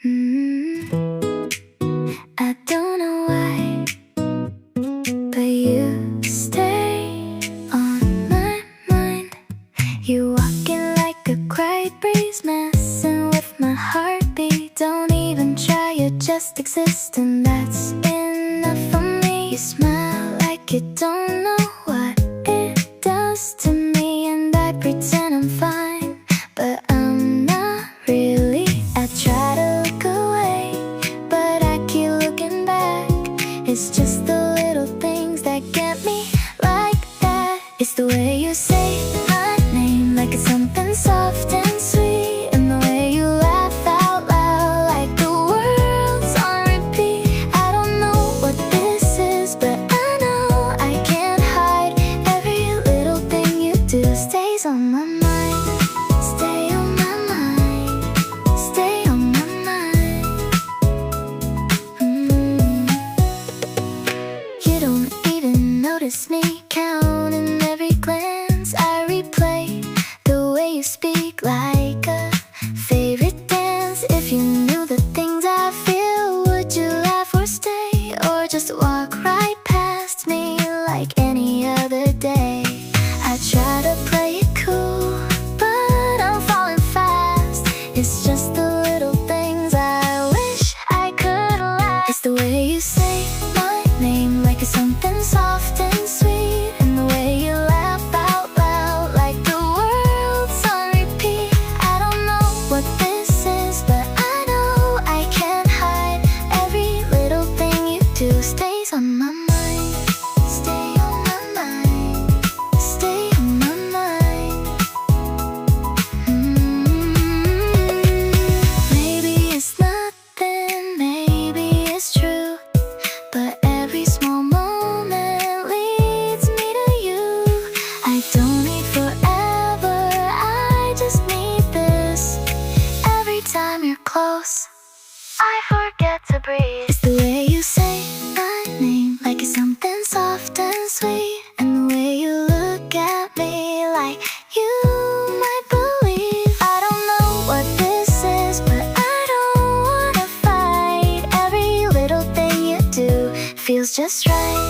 I don't know why, but you stay on my mind. You walking like a quiet breeze, messing with my heartbeat. Don't even try, you just exist, and that's enough for me. You smile like you don't know what it does to me, and I pretend I'm fine, but I'm not really. I try to look away, but I keep looking back. It's just the little things that get me like that. It's the way you say my name like it's something soft and sweet, and the way you laugh out loud like the world's on repeat. I don't know what this is, but I know I can't hide. Every little thing you do stays on my mind. Stay on my mind. Stay on my mind. You don't even notice me counting every glance I replay. The way you speak like a favorite dance. If you knew the things I feel, would you laugh or stay, or just walk right past me like any other day? I try to play it cool, but I'm falling fast. It's just the little things I wish I could laugh. It's the way you say my name like it's something soft and sweet, and the way you laugh out loud like the world's on repeat. I don't know what this is, but I know I can't hide. Every little thing you do stays on my mind. Stay on my mind. Stay on my mind. Maybe it's nothing, maybe it's true, but every small moment leads me to you. I don't need forever, I just need this. Every time you're close, I forget to breathe. It's the way you say my name like it's something soft and sweet, and the way you look at me like you might believe. I don't know what this is, but I don't wanna fight. Every little thing you do feels just right.